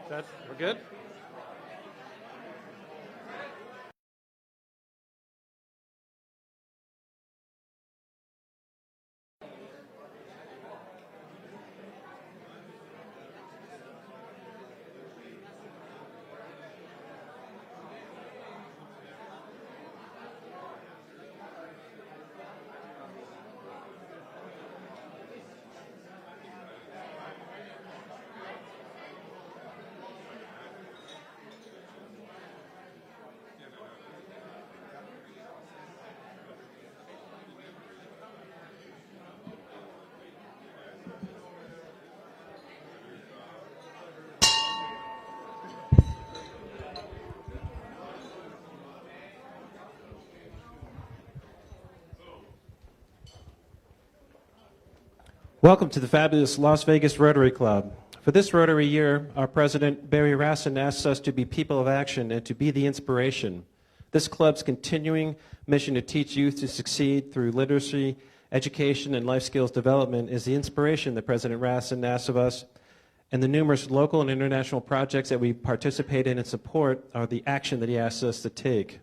We're good? Welcome to the fabulous Las Vegas Rotary Club. For this Rotary year, our president, Barry Rassin, asks us to be people of action and to be the inspiration. This club's continuing mission to teach youth to succeed through literacy, education, and life skills development is the inspiration that President Rassin asks of us, and the numerous local and international projects that we participate in and support are the action that he asks us to take.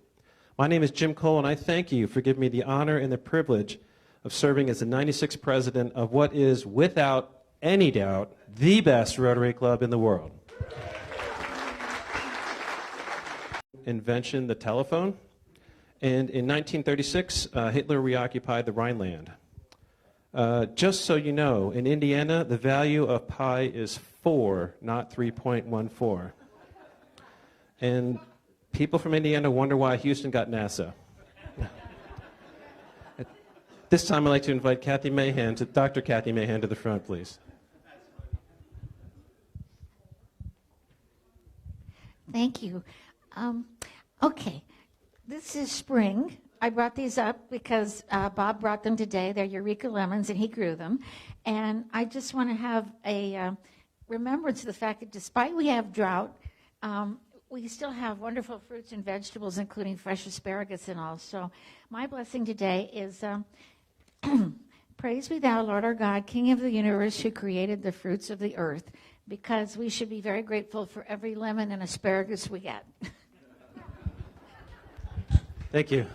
My name is Jim Cole, and I thank you for giving me the honor and the privilege of serving as the 96th president of what is, without any doubt, the best Rotary Club in the world. Invention, the telephone. And in 1936, Hitler reoccupied the Rhineland. Just so you know, in Indiana, the value of pi is 4, not 3.14. And people from Indiana wonder why Houston got NASA. This time I'd like to invite Dr. Kathy Mahan to the front, please. Thank you. Okay, this is spring. I brought these up because Bob brought them today. They're Eureka lemons, and he grew them. And I just want to have a remembrance of the fact that despite we have drought, we still have wonderful fruits and vegetables, including fresh asparagus and all. So my blessing today is... Praise be thou, Lord our God, King of the universe, who created the fruits of the earth, because we should be very grateful for every lemon and asparagus we get. Thank you.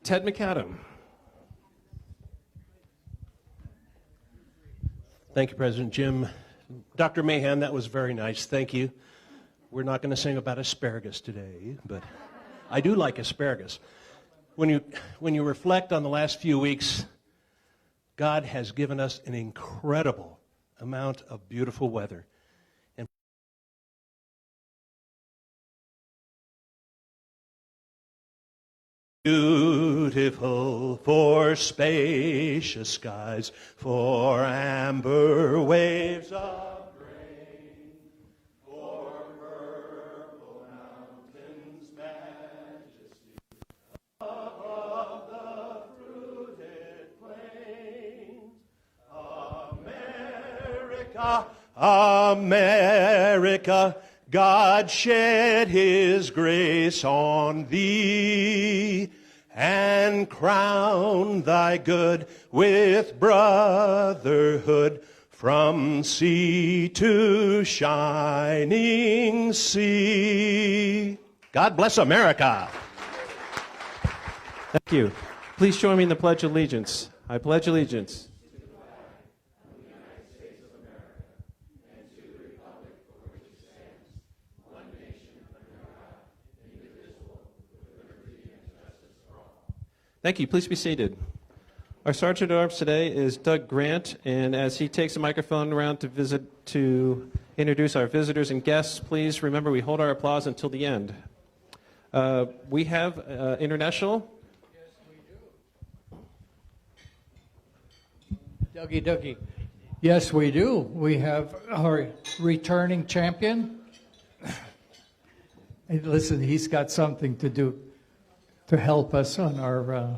Ted McAdam. Thank you, President Jim. Dr. Mahan, that was very nice. Thank you. We're not going to sing about asparagus today, but I do like asparagus. When you reflect on the last few weeks, God has given us an incredible amount of beautiful weather. And beautiful for spacious skies, for amber waves of America, God shed his grace on thee and crown thy good with brotherhood from sea to shining sea. God bless America. Thank you. Please join me in the Pledge of Allegiance. I pledge allegiance Thank you. Please be seated. Our Sergeant at Arms today is Doug Grant, and as he takes the microphone around to introduce our visitors and guests, please remember we hold our applause until the end. We have international. Yes, we do. Dougie. Yes, we do. We have our returning champion. And listen, he's got something to do to help us on our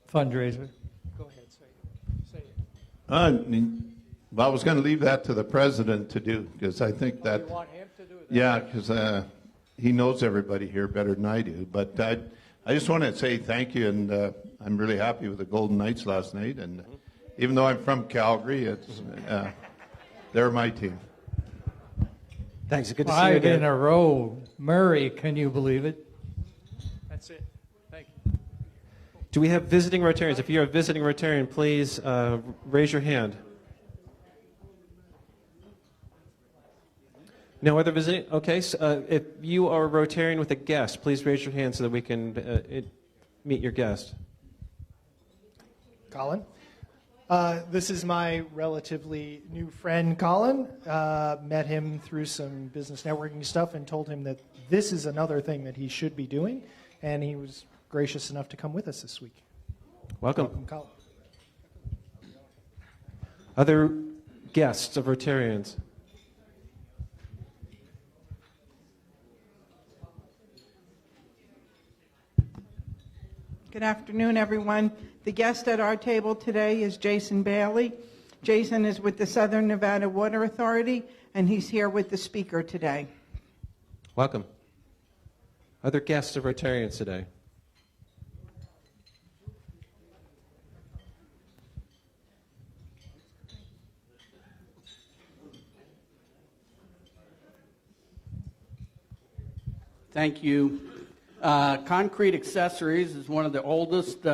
fundraiser. Go ahead, say it. Well, I was going to leave that to the president to do, because I think that... You want him to do it? Yeah, because he knows everybody here better than I do. But I just want to say thank you, and I'm really happy with the Golden Knights last night, and Even though I'm from Calgary, they're my team. Thanks. Good to see you 5 again. in a row. Murray, can you believe it? That's it. Thank you. Do we have visiting Rotarians? If you're a visiting Rotarian, please raise your hand. No other visiting? Okay. So, if you are a Rotarian with a guest, please raise your hand so that we can meet your guest. Colin. This is my relatively new friend, Colin. Met him through some business networking stuff and told him that this is another thing that he should be doing, and he was gracious enough to come with us this week. Welcome. Colin. Other guests of Rotarians? Good afternoon, everyone. The guest at our table today is Jason Bailey. Jason is with the Southern Nevada Water Authority, and he's here with the speaker today. Welcome. Other guests of Rotarians today? Thank you. Concrete Accessories is one of the oldest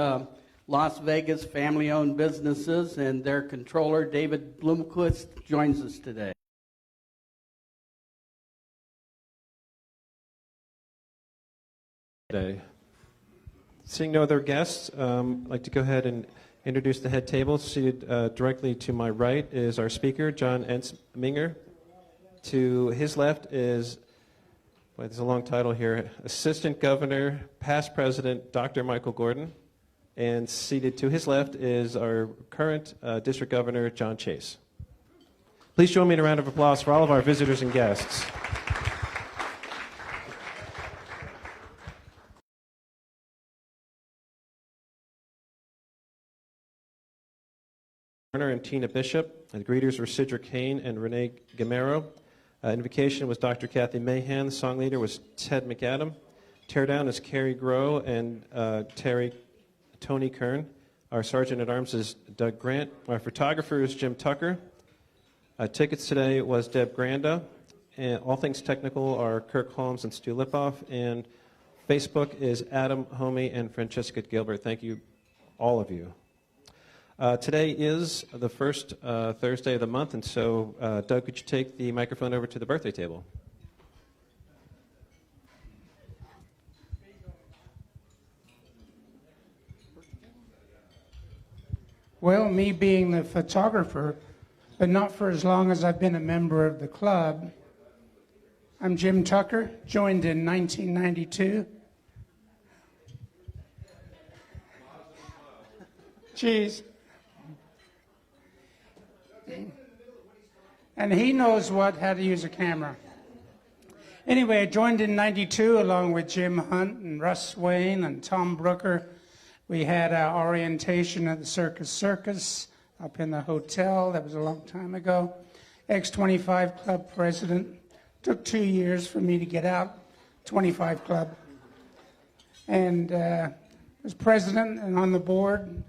Las Vegas family-owned businesses, and their controller, David Bloomquist, joins us today. Seeing no other guests, I'd like to go ahead and introduce the head table. Seated directly to my right is our speaker, John Ensminger. To his left is, boy, there's a long title here, Assistant Governor, Past President, Dr. Michael Gordon. And seated to his left is our current District Governor, John Chase. Please join me in a round of applause for all of our visitors and guests. And Tina Bishop. The greeters were Sidra Kane and Renee Gamero. Invocation was Dr. Kathy Mahan. The song leader was Ted McAdam. Teardown is Carrie Groh and Tony Kern. Our Sergeant at Arms is Doug Grant. Our photographer is Jim Tucker. Tickets today was Deb Granda. And all things technical are Kirk Holmes and Stu Lipoff. And Facebook is Adam Homey and Francesca Gilbert. Thank you, all of you. Today is the first Thursday of the month, and so, Doug, could you take the microphone over to the birthday table? Well, me being the photographer, but not for as long as I've been a member of the club. I'm Jim Tucker, joined in 1992. Jeez. And he knows how to use a camera. Anyway, I joined in 92 along with Jim Hunt and Russ Swain and Tom Brooker. We had our orientation at the Circus up in the hotel. That was a long time ago. X25 Club president. Took 2 years for me to get out, 25 Club. And was president and on the board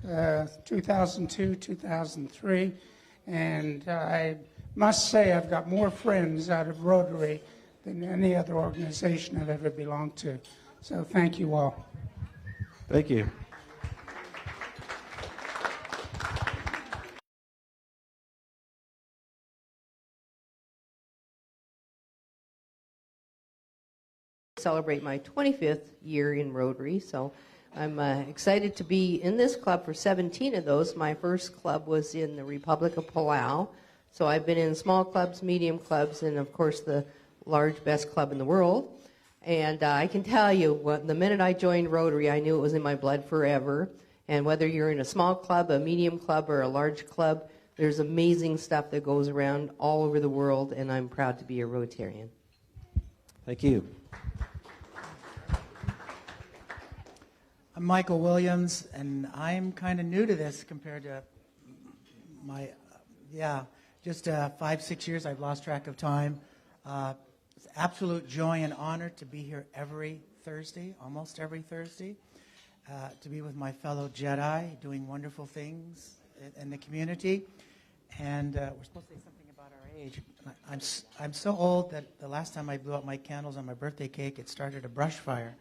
2002, 2003. And I must say I've got more friends out of Rotary than any other organization I've ever belonged to. So thank you all. Thank you. Celebrate my 25th year in Rotary, so I'm excited to be in this club for 17 of those. My first club was in the Republic of Palau, so I've been in small clubs, medium clubs, and of course the large best club in the world. And I can tell you, the minute I joined Rotary, I knew it was in my blood forever. And whether you're in a small club, a medium club, or a large club, there's amazing stuff that goes around all over the world, and I'm proud to be a Rotarian. Thank you. I'm Michael Williams, and I'm kind of new to this compared to my, just 5-6 years. I've lost track of time. It's absolute joy and honor to be here every Thursday, almost every Thursday, to be with my fellow Jedi doing wonderful things in the community. And we're supposed to say something about our age. I'm so old that the last time I blew out my candles on my birthday cake, it started a brush fire.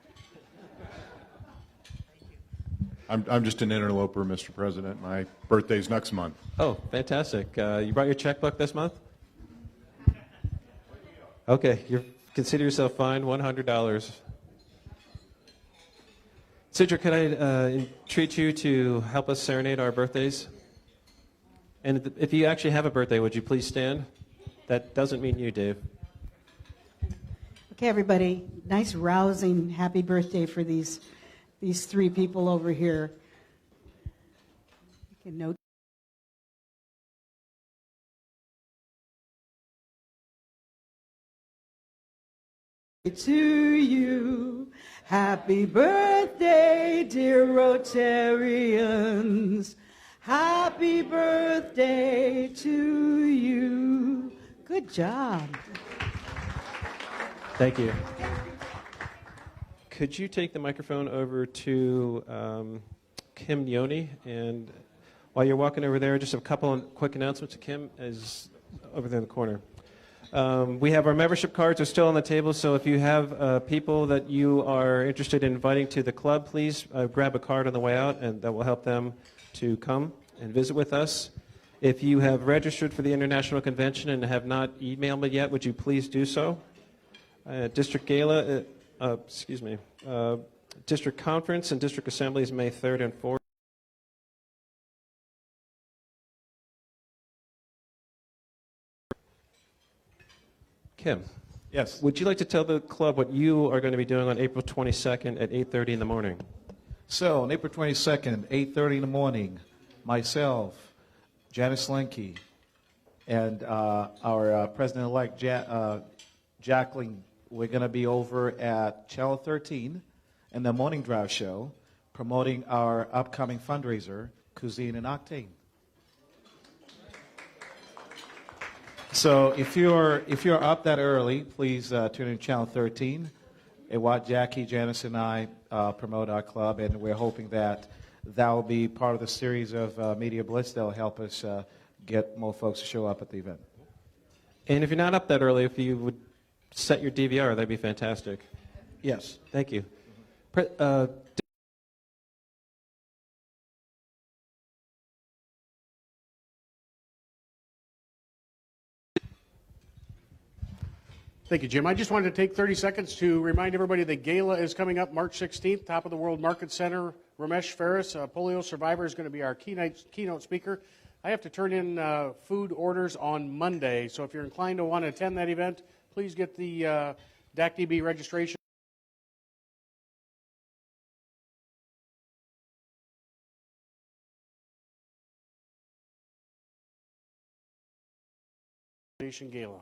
I'm just an interloper, Mr. President. My birthday's next month. Oh, fantastic. You brought your checkbook this month? Okay, consider yourself fined $100. Sidra, could I entreat you to help us serenade our birthdays? And if you actually have a birthday, would you please stand? That doesn't mean you, Dave. Okay, everybody, nice, rousing, happy birthday for these three people over here. You can note. To you, happy birthday, dear Rotarians. Happy birthday to you. Good job. Thank you. Could you take the microphone over to Kim Yoni? And while you're walking over there, just a couple of quick announcements. Kim is over there in the corner. We have our membership cards are still on the table, so if you have people that you are interested in inviting to the club, please grab a card on the way out, and that will help them to come and visit with us. If you have registered for the International Convention and have not emailed me yet, would you please do so? District Gala, District Conference and District Assemblies May 3rd and 4th. Kim. Yes. Would you like to tell the club what you are going to be doing on April 22nd at 8:30 in the morning? So, on April 22nd, 8:30 in the morning, myself, Janice Linke, and our President-elect Jacqueline, we're going to be over at Channel 13 in the Morning Drive Show promoting our upcoming fundraiser, Cuisine and Octane. So if you're up that early, please tune in to Channel 13 and watch Jackie, Janice, and I promote our club, and we're hoping that will be part of the series of Media Blitz that will help us get more folks to show up at the event. And if you're not up that early, if you would set your DVR, that'd be fantastic. Yes. Thank you. Thank you, Jim. I just wanted to take 30 seconds to remind everybody the gala is coming up March 16th, top of the World Market Center. Ramesh Ferris, a polio survivor, is going to be our keynote speaker. I have to turn in food orders on Monday, so if you're inclined to want to attend that event, please get the DACDB registration. Gala.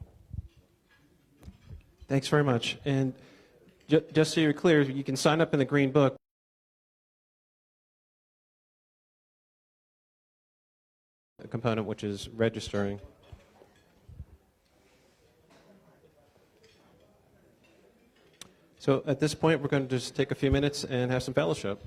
Thanks very much. And just so you're clear, you can sign up in the Green Book. A component which is registering. So at this point, we're going to just take a few minutes and have some fellowship.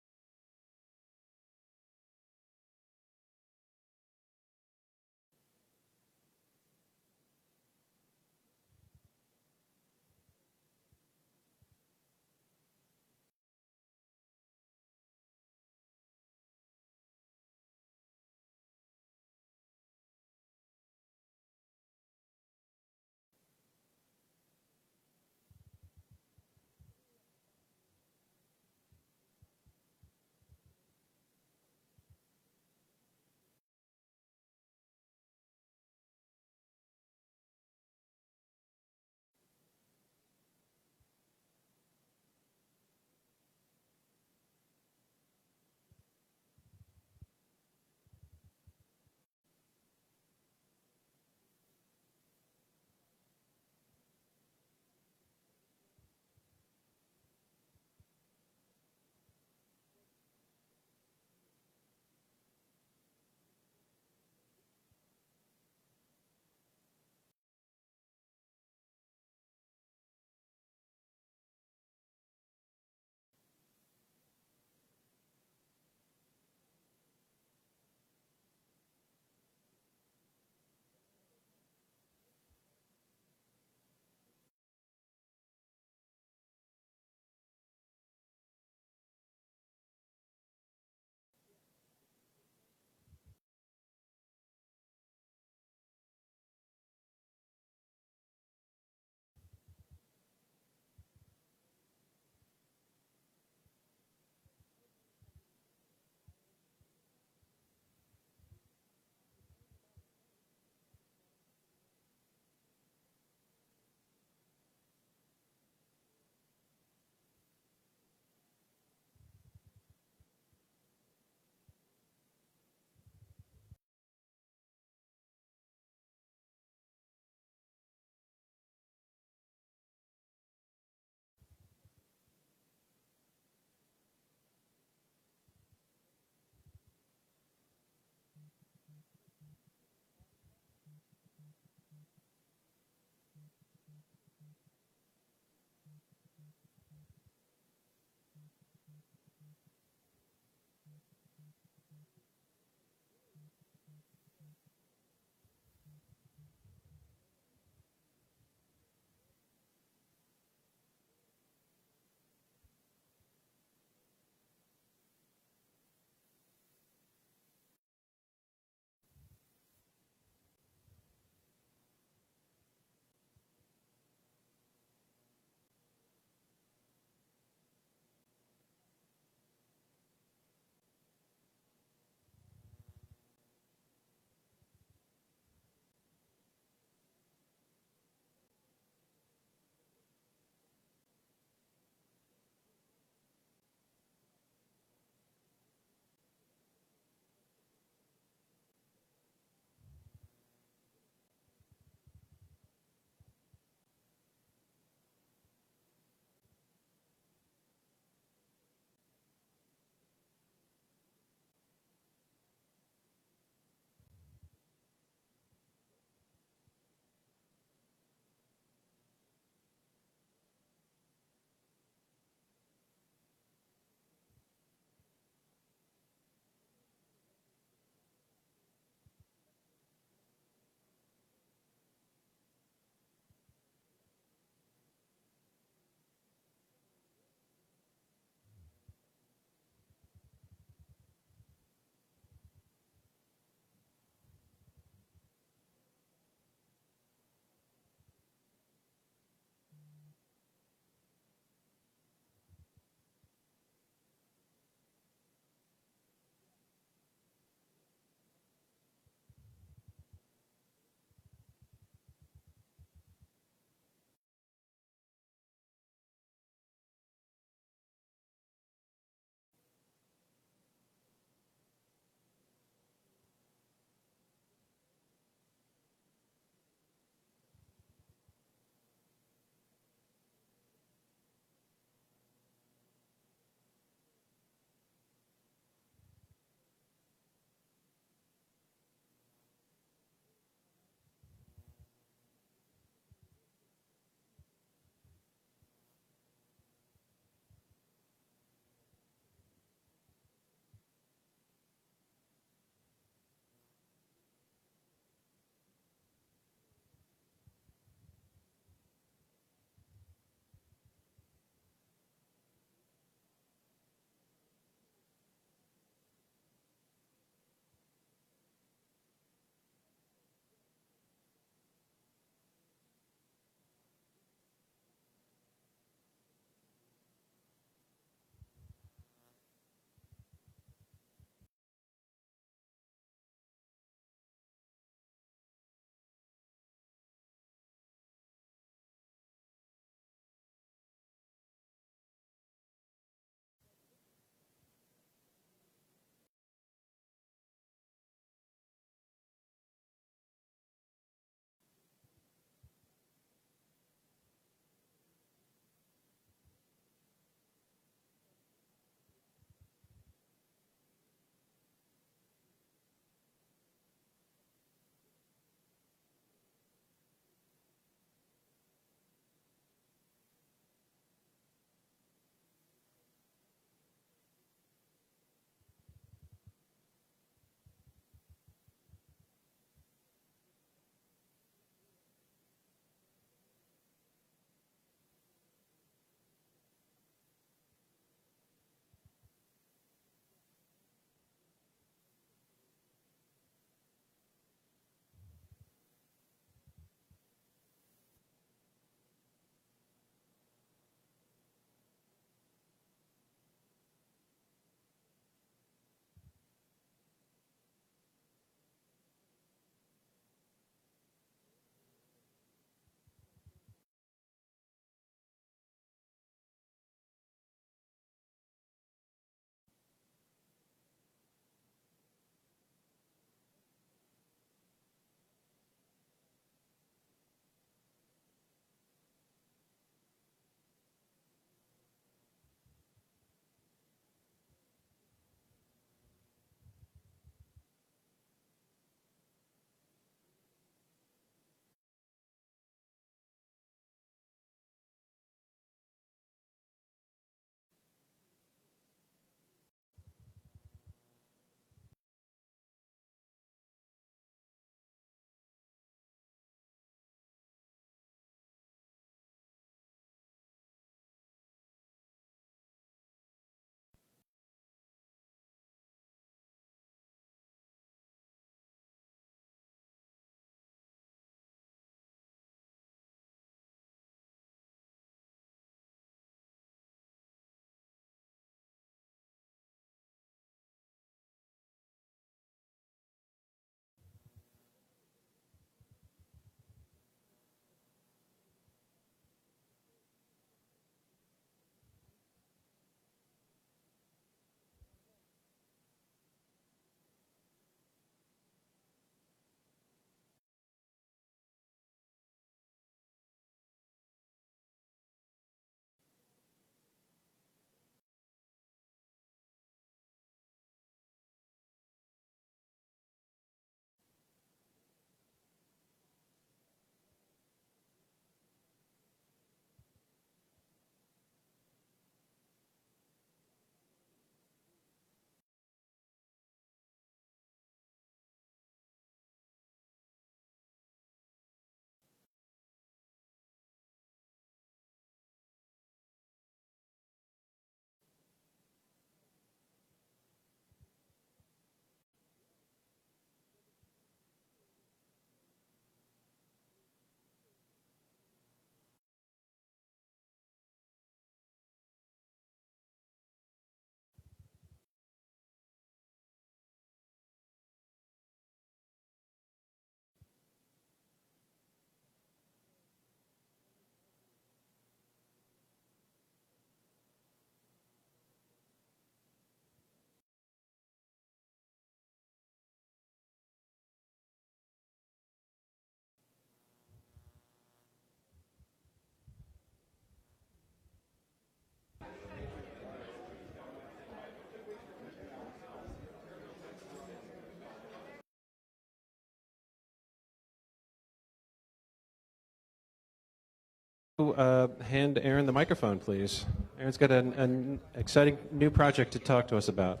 hand Aaron the microphone, please. Aaron's got an exciting new project to talk to us about.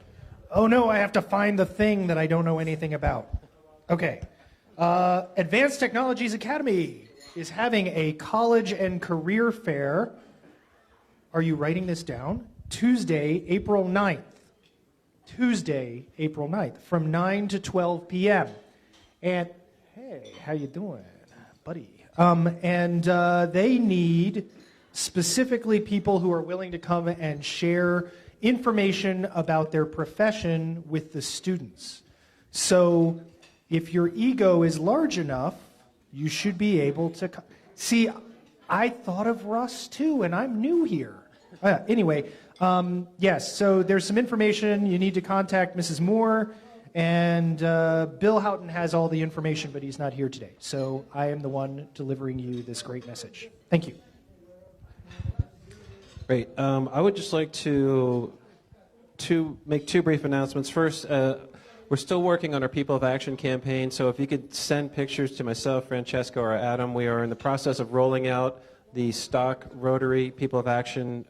Oh no, I have to find the thing that I don't know anything about. Okay. Advanced Technologies Academy is having a college and career fair. Are you writing this down? Tuesday, April 9th. Tuesday, April 9th, from 9 to 12 p.m. And, hey, how you doing, buddy? They need specifically people who are willing to come and share information about their profession with the students. So if your ego is large enough, you should be able to... See, I thought of Russ, too, and I'm new here. Anyway, yes, so there's some information. You need to contact Mrs. Moore, and Bill Houghton has all the information, but he's not here today. So I am the one delivering you this great message. Thank you. Great. I would just like to make two brief announcements. First, we're still working on our People of Action campaign, so if you could send pictures to myself, Francesca, or Adam. We are in the process of rolling out the stock Rotary People of Action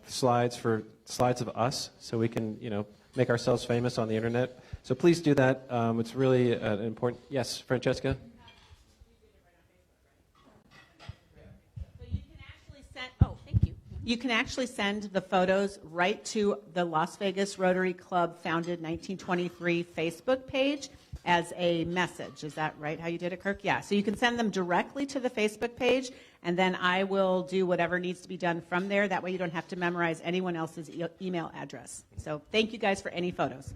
slides of us, so we can, make ourselves famous on the internet. So please do that. It's really important. Yes, Francesca? You can actually send the photos right to the Las Vegas Rotary Club Founded 1923 Facebook page as a message. Is that right, how you did it, Kirk? Yeah, so you can send them directly to the Facebook page, and then I will do whatever needs to be done from there. That way you don't have to memorize anyone else's email address. So thank you guys for any photos.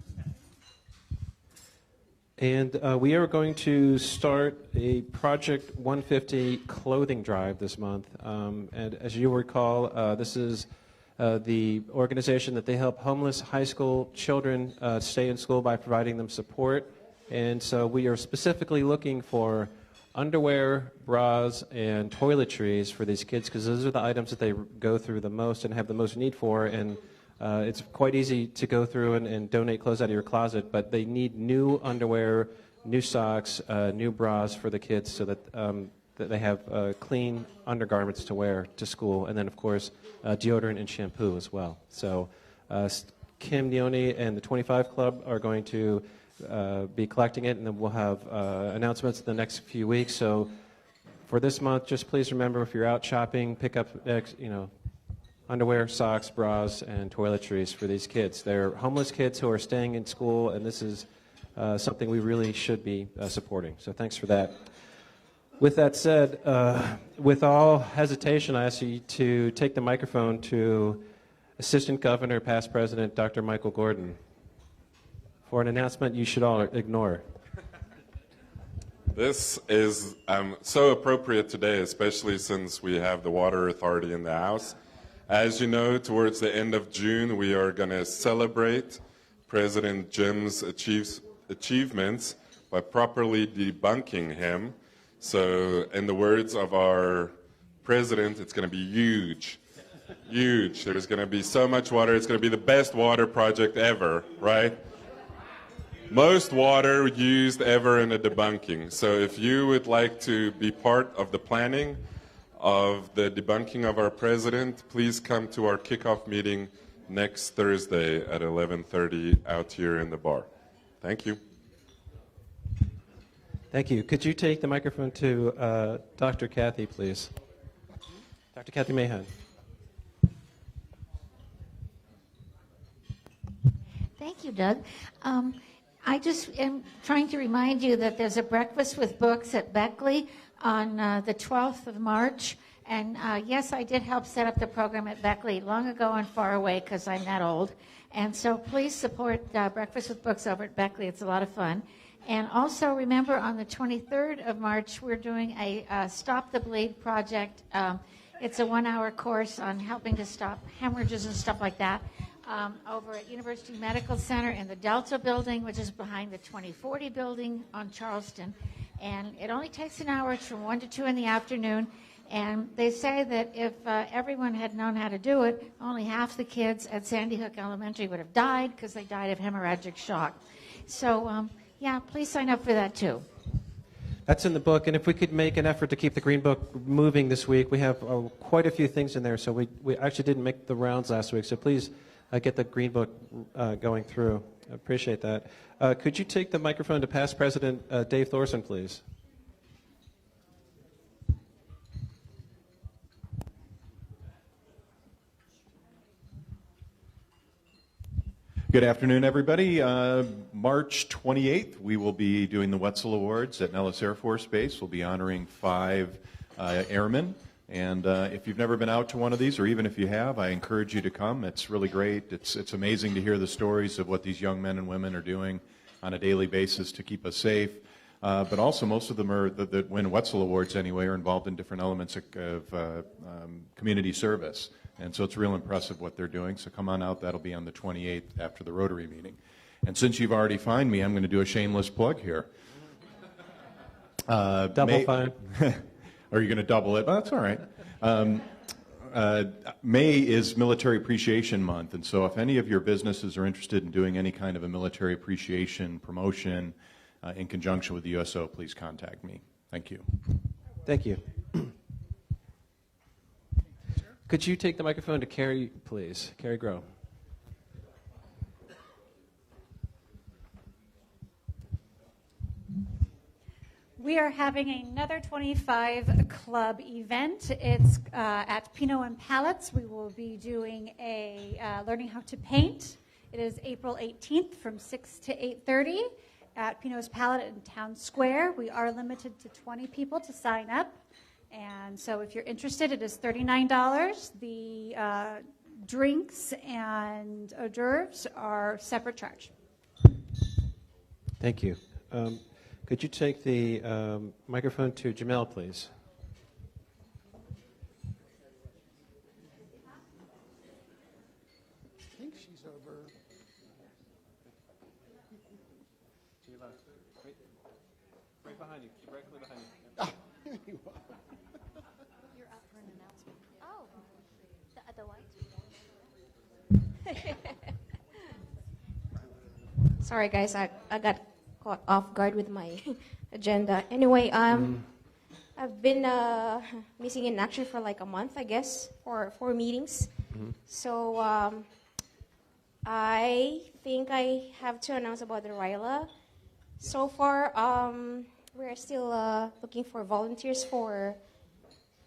And we are going to start a Project 150 clothing drive this month. And as you recall, this is the organization that they help homeless high school children stay in school by providing them support. And so we are specifically looking for underwear, bras, and toiletries for these kids, because those are the items that they go through the most and have the most need for. And it's quite easy to go through and donate clothes out of your closet, but they need new underwear, new socks, new bras for the kids so that, that they have clean undergarments to wear to school, and then, of course, deodorant and shampoo as well. So Kim Neone and the 25 Club are going to be collecting it, and then we'll have announcements in the next few weeks. So for this month, just please remember, if you're out shopping, pick up, underwear, socks, bras, and toiletries for these kids. They're homeless kids who are staying in school, and this is something we really should be supporting. So thanks for that. With that said, with all hesitation, I ask you to take the microphone to Assistant Governor, past President, Dr. Michael Gordon, for an announcement you should all ignore. This is so appropriate today, especially since we have the Water Authority in the House. As you know, towards the end of June, we are going to celebrate President Jim's achievements by properly debunking him. So, in the words of our president, it's going to be huge. Huge. There's going to be so much water. It's going to be the best water project ever, right? Most water used ever in a debunking. So, if you would like to be part of the planning of the debunking of our president, please come to our kickoff meeting next Thursday at 11:30 out here in the bar. Thank you. Thank you. Could you take the microphone to Dr. Kathy, please? Dr. Kathy Mahan. Thank you, Doug. I just am trying to remind you that there's a breakfast with books at Beckley on the 12th of March. And yes, I did help set up the program at Beckley long ago and far away because I'm that old. And so please support Breakfast with Books over at Beckley. It's a lot of fun. And also remember, on the 23rd of March, we're doing a Stop the Bleed project. It's a 1-hour course on helping to stop hemorrhages and stuff like that over at University Medical Center in the Delta building, which is behind the 2040 building on Charleston. And it only takes an hour. It's from 1 to 2 in the afternoon. And they say that if everyone had known how to do it, only half the kids at Sandy Hook Elementary would have died because they died of hemorrhagic shock. So, yeah, please sign up for that too. That's in the book, and if we could make an effort to keep the Green Book moving this week, we have quite a few things in there, so we actually didn't make the rounds last week, so please get the Green Book going through. I appreciate that. Could you take the microphone to past President Dave Thorson, please? Good afternoon, everybody. March 28th, we will be doing the Wetzel Awards at Nellis Air Force Base. We'll be honoring 5 airmen. And if you've never been out to one of these, or even if you have, I encourage you to come. It's really great. It's amazing to hear the stories of what these young men and women are doing on a daily basis to keep us safe. But also, most of them are that win Wetzel Awards anyway are involved in different elements of community service. And so it's real impressive what they're doing. So come on out. That'll be on the 28th after the Rotary meeting. And since you've already fined me, I'm going to do a shameless plug here. Double fine. Are you going to double it? Well, that's all right. May is Military Appreciation Month. And so if any of your businesses are interested in doing any kind of a military appreciation promotion in conjunction with the USO, please contact me. Thank you. Thank you. Could you take the microphone to Carrie, please? Carrie Grow. We are having another 25 Club event. It's at Pinot and Palettes. We will be doing a learning how to paint. It is April 18th from 6 to 8:30 at Pinot's Palette in Town Square. We are limited to 20 people to sign up. And so if you're interested, it is $39. The drinks and hors d'oeuvres are separate charge. Thank you. Could you take the microphone to Jamel, please? I think she's over. Right behind you. Directly behind you. Ah, there you are. You're up for an announcement. Oh, the what? Sorry, guys, I got caught off guard with my agenda. Anyway, I've been missing in action for like a month, I guess, for 4 meetings. Mm-hmm. So I think I have to announce about the RILA. So far, we're still looking for volunteers for,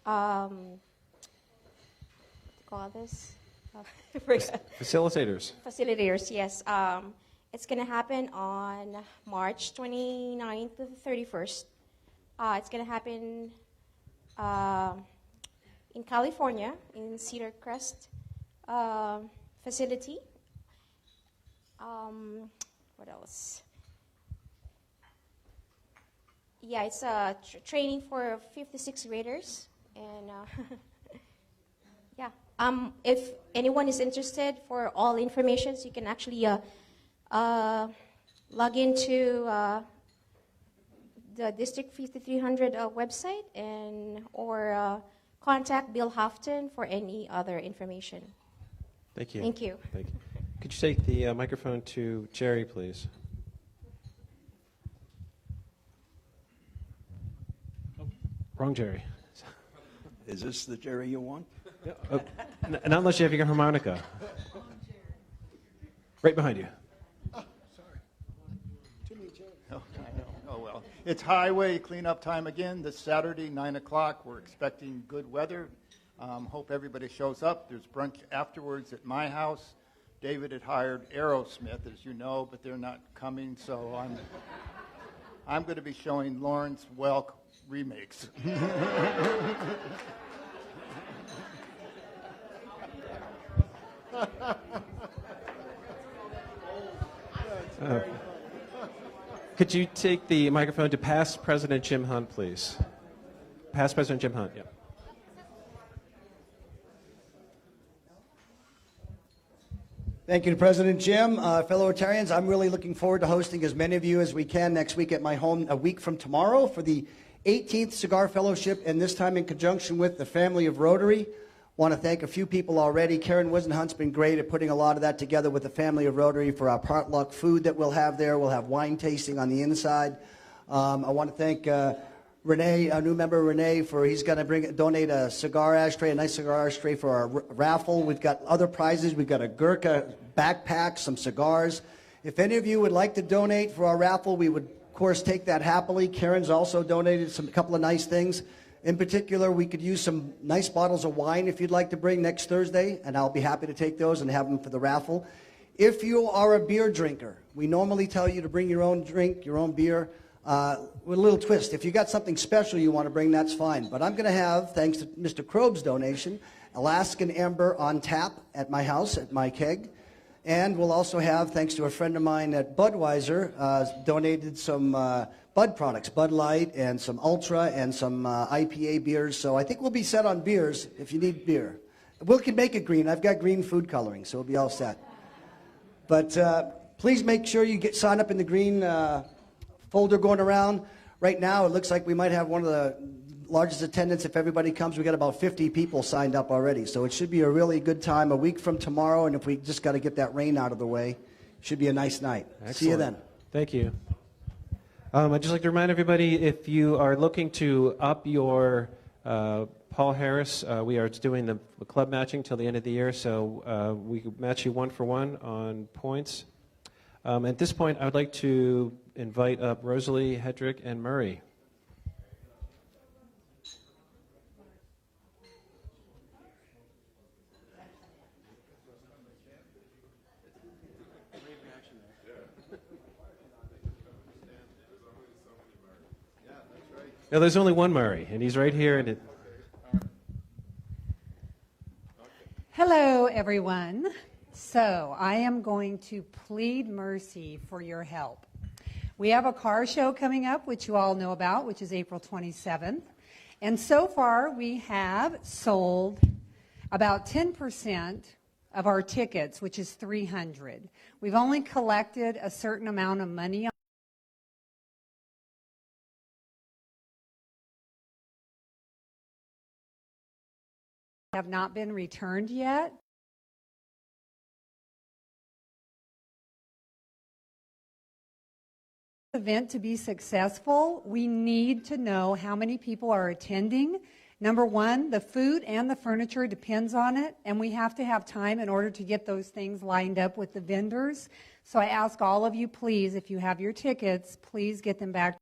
what do you call this? Facilitators. Facilitators, yes. It's going to happen on March 29th to the 31st. It's going to happen in California, in Cedar Crest facility. What else? Yeah, it's training for 56 graders. And yeah, if anyone is interested for all information, so you can actually log into the District 5300 website or contact Bill Houghton for any other information. Thank you. Thank you. Thank you. Could you take the microphone to Jerry, please? Oh, wrong Jerry. Is this the Jerry you want? Not unless you have your harmonica. Right behind you. Oh, I know. Oh, well. It's highway cleanup time again this Saturday, 9 o'clock. We're expecting good weather. Hope everybody shows up. There's brunch afterwards at my house. David had hired Aerosmith, as you know, but they're not coming, so I'm going to be showing Lawrence Welk remakes. Could you take the microphone to past President Jim Hunt, please? Past President Jim Hunt, yeah. Thank you to President Jim. Fellow Rotarians, I'm really looking forward to hosting as many of you as we can next week at my home a week from tomorrow for the 18th Cigar Fellowship, and this time in conjunction with the family of Rotary. Want to thank a few people already. Karen Wisenhunt's been great at putting a lot of that together with the family of Rotary for our potluck food that we'll have there. We'll have wine tasting on the inside. I want to thank Renee, our new member Renee, he's going to donate a cigar ashtray, a nice cigar ashtray for our raffle. We've got other prizes. We've got a Gurkha backpack, some cigars. If any of you would like to donate for our raffle, we would, of course, take that happily. Karen's also donated a couple of nice things. In particular, we could use some nice bottles of wine if you'd like to bring next Thursday, and I'll be happy to take those and have them for the raffle. If you are a beer drinker, we normally tell you to bring your own drink, your own beer, with a little twist. If you got something special you want to bring, that's fine. But I'm going to have, thanks to Mr. Krobe's donation, Alaskan Amber on tap at my house, at my keg. And we'll also have, thanks to a friend of mine at Budweiser, donated some Bud products, Bud Light and some Ultra and some IPA beers. So I think we'll be set on beers if you need beer. We can make it green. I've got green food coloring, so we'll be all set. But please make sure you sign up in the green folder going around. Right now, it looks like we might have one of the largest attendance if everybody comes. We got about 50 people signed up already, so it should be a really good time. A week from tomorrow, and if we just got to get that rain out of the way, it should be a nice night. Excellent. See you then. Thank you. I'd just like to remind everybody, if you are looking to up your Paul Harris, we are doing the club matching till the end of the year, so we match you 1-for-1 on points. At this point, I would like to invite up Rosalie, Hedrick, and Murray. No, there's only one Murray, and he's right here. And Hello, everyone. So I am going to plead mercy for your help. We have a car show coming up, which you all know about, which is April 27th. And so far, we have sold about 10% of our tickets, which is 300. We've only collected a certain amount of money have not been returned yet. Event to be successful, we need to know how many people are attending. Number one, the food and the furniture depends on it, and we have to have time in order to get those things lined up with the vendors. So I ask all of you, please, if you have your tickets, please get them back.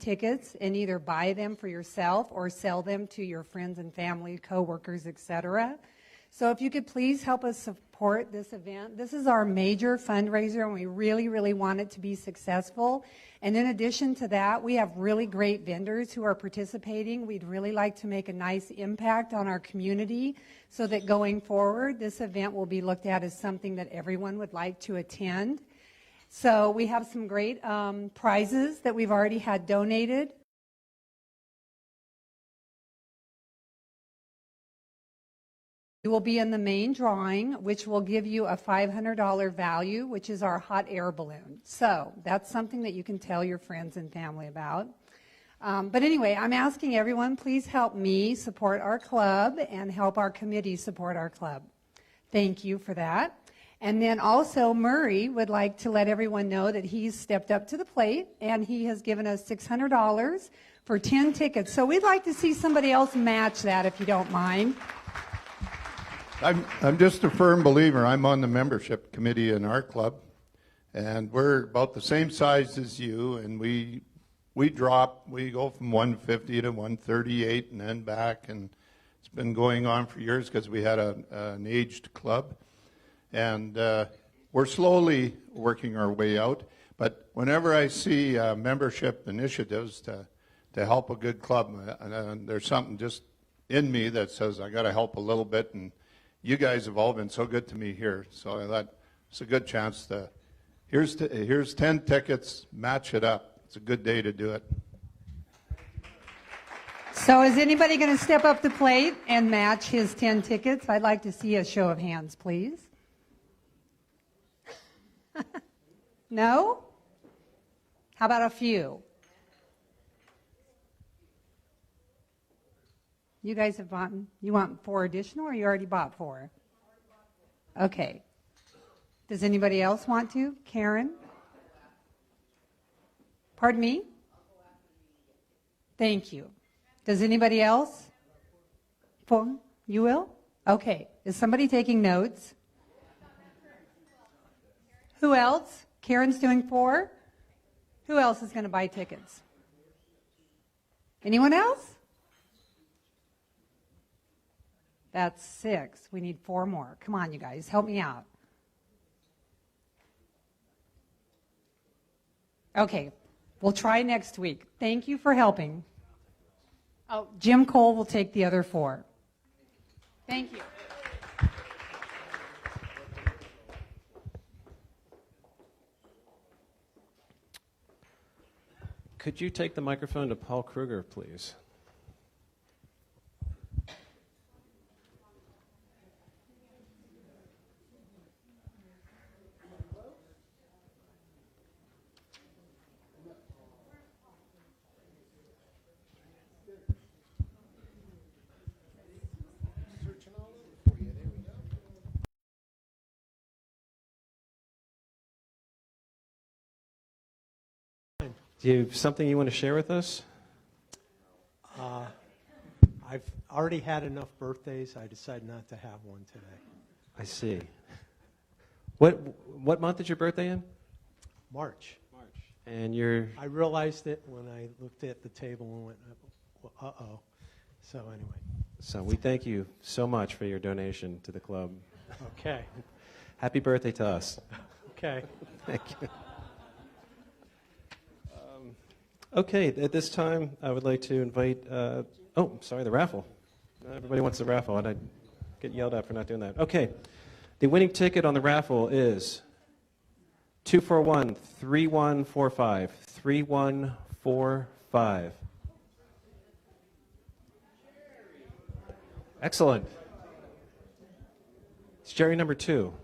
Tickets and either buy them for yourself or sell them to your friends and family, coworkers, etc. So if you could please help us support this event. This is our major fundraiser, and we really, really want it to be successful. And in addition to that, we have really great vendors who are participating. We'd really like to make a nice impact on our community so that going forward, this event will be looked at as something that everyone would like to attend. So we have some great prizes that we've already had donated. You will be in the main drawing, which will give you a $500 value, which is our hot air balloon. So that's something that you can tell your friends and family about. But anyway, I'm asking everyone, please help me support our club and help our committee support our club. Thank you for that. And then also Murray would like to let everyone know that he's stepped up to the plate and he has given us $600 for 10 tickets. So we'd like to see somebody else match that if you don't mind. I'm just a firm believer. I'm on the membership committee in our club, and we're about the same size as you, and we go from 150 to 138 and then back, and it's been going on for years because we had an aged club. And we're slowly working our way out. But whenever I see membership initiatives to help a good club, there's something just in me that says I got to help a little bit. And you guys have all been so good to me here. So I thought it's a good chance to, here's 10 tickets, match it up. It's a good day to do it. So is anybody going to step up the plate and match his 10 tickets? I'd like to see a show of hands, please. No? How about a few? You guys have bought, you want 4 additional or you already bought 4? Okay. Does anybody else want to? Karen? Pardon me? Thank you. Does anybody else? You will? Okay. Is somebody taking notes? Who else? Karen's doing 4. Who else is going to buy tickets? Anyone else? That's 6. We need 4 more. Come on, you guys. Help me out. Okay. We'll try next week. Thank you for helping. Oh, Jim Cole will take the other 4. Thank you. Could you take the microphone to Paul Kruger, please? Do you have something you want to share with us? I've already had enough birthdays. I decided not to have one today. I see. What month is your birthday in? March. And you're... I realized it when I looked at the table and went, uh-oh. So anyway. So we thank you so much for your donation to the club. Okay. Happy birthday to us. Okay. Thank you. Okay, at this time, I would like to invite, the raffle. Everybody wants the raffle, and I get yelled at for not doing that. Okay, the winning ticket on the raffle is 241-3145. 3145. Excellent. It's Jerry number 2.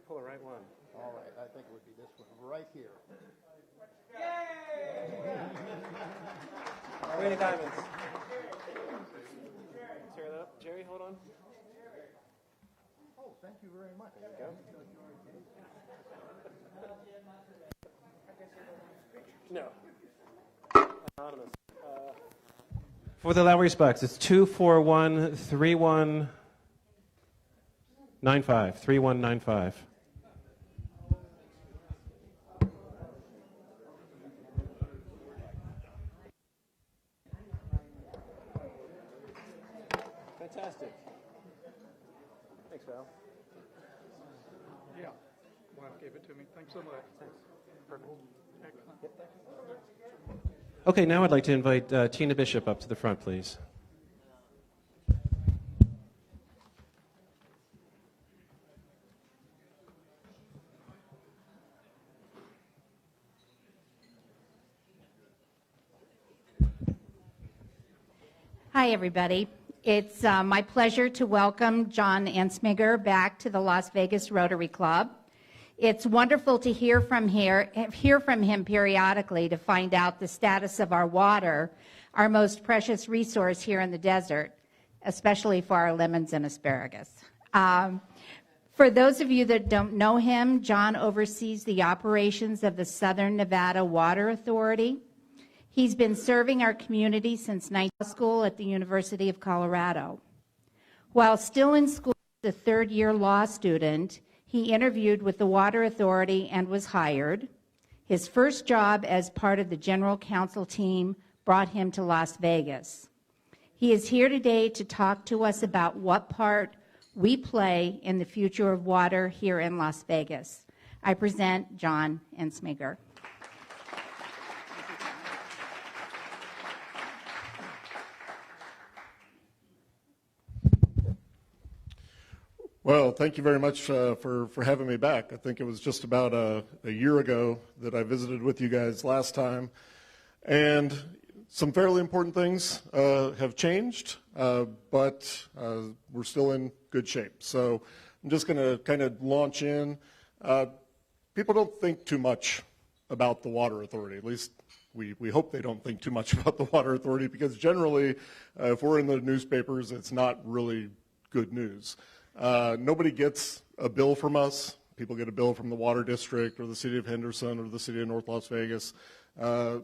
Pull the right one. All right, I think it would be this one right here. Way to diamonds. Tear that up. Jerry, hold on. Oh, thank you very much. There you go. No. Anonymous. For the Lowry Spucks, it's 241-3195. 3195. Fantastic. Thanks, Val. Yeah. Wife gave it to me. Thanks so much. Thanks. Perfect. Excellent. Okay, now I'd like to invite Tina Bishop up to the front, please. Hi, everybody. It's my pleasure to welcome John Ensminger back to the Las Vegas Rotary Club. It's wonderful to hear from him periodically to find out the status of our water, our most precious resource here in the desert, especially for our lemons and asparagus. For those of you that don't know him, John oversees the operations of the Southern Nevada Water Authority. He's been serving our community since school at the University of Colorado. While still in school as a third-year law student, he interviewed with the Water Authority and was hired. His first job as part of the general counsel team brought him to Las Vegas. He is here today to talk to us about what part we play in the future of water here in Las Vegas. I present John Ensminger. Well, thank you very much for having me back. I think it was just about a year ago that I visited with you guys last time. And some fairly important things have changed, but we're still in good shape. So I'm just going to kind of launch in. people don't think too much about the Water Authority. At least we hope they don't think too much about the Water Authority, because generally, if we're in the newspapers, it's not really good news. Nobody gets a bill from us. People get a bill from the Water District or the City of Henderson or the City of North Las Vegas.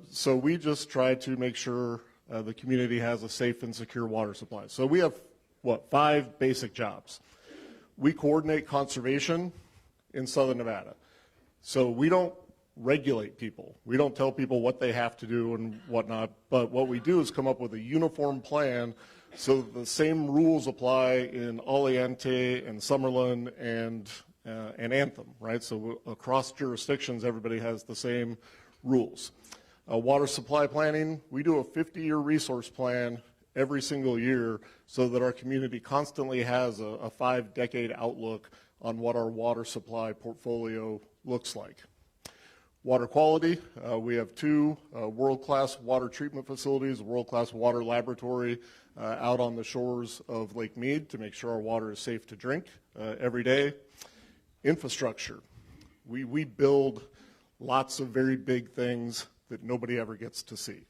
So we just try to make sure the community has a safe and secure water supply. So we have, 5 basic jobs. We coordinate conservation in Southern Nevada. So we don't regulate people. We don't tell people what they have to do and whatnot, but what we do is come up with a uniform plan so that the same rules apply in Aliante and Summerlin and Anthem, right? So across jurisdictions, everybody has the same rules. Water supply planning, we do a 50-year resource plan every single year so that our community constantly has a 5-decade outlook on what our water supply portfolio looks like. Water quality, we have 2 world-class water treatment facilities, a world-class water laboratory out on the shores of Lake Mead to make sure our water is safe to drink every day. Infrastructure, we build lots of very big things that nobody ever gets to see.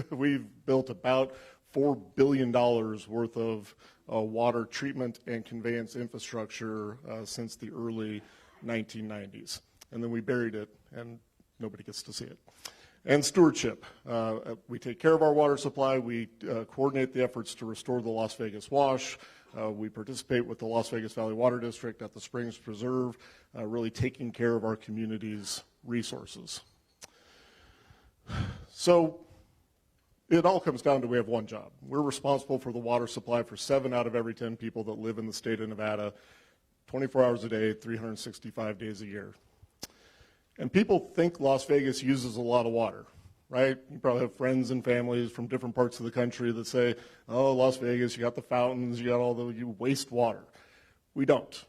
We've built about $4 billion worth of water treatment and conveyance infrastructure since the early 1990s. And then we buried it, and nobody gets to see it. And stewardship. We take care of our water supply. We coordinate the efforts to restore the Las Vegas Wash. We participate with the Las Vegas Valley Water District at the Springs Preserve, really taking care of our community's resources. So it all comes down to we have one job. We're responsible for the water supply for 7 out of every 10 people that live in the state of Nevada, 24 hours a day, 365 days a year. And people think Las Vegas uses a lot of water, right? You probably have friends and families from different parts of the country that say, oh, Las Vegas, you got the fountains, you got you waste water. We don't.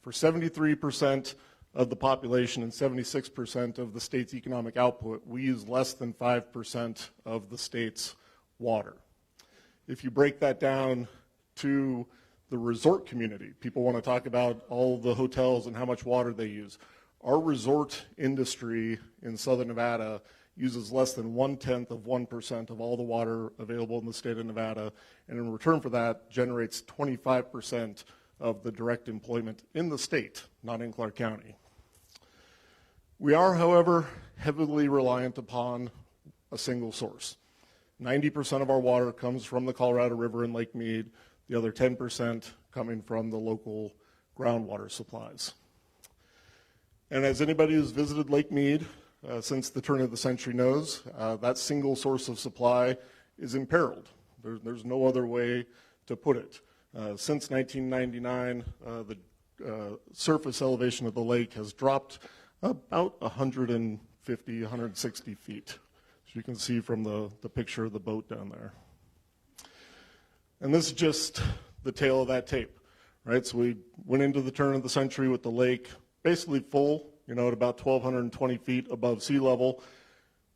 For 73% of the population and 76% of the state's economic output, we use less than 5% of the state's water. If you break that down to the resort community, people want to talk about all the hotels and how much water they use. Our resort industry in Southern Nevada uses less than 0.1% of all the water available in the state of Nevada, and in return for that generates 25% of the direct employment in the state, not in Clark County. We are, however, heavily reliant upon a single source. 90% of our water comes from the Colorado River and Lake Mead, the other 10% coming from the local groundwater supplies. And as anybody who's visited Lake Mead since the turn of the century knows, that single source of supply is imperiled. There's no other way to put it. Since 1999, the surface elevation of the lake has dropped about 150, 160 feet, as you can see from the picture of the boat down there. And this is just the tail of that tape, right? So we went into the turn of the century with the lake basically full, at about 1,220 feet above sea level.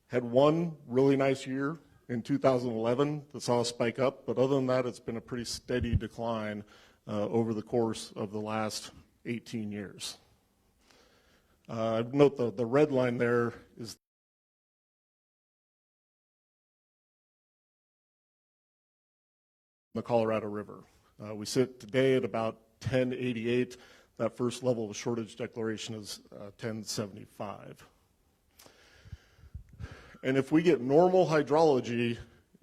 Had one really nice year in 2011 that saw a spike up, but other than that, it's been a pretty steady decline over the course of the last 18 years. Note the red line there is the Colorado River. We sit today at about 1088. That first level of shortage declaration is 1075. And if we get normal hydrology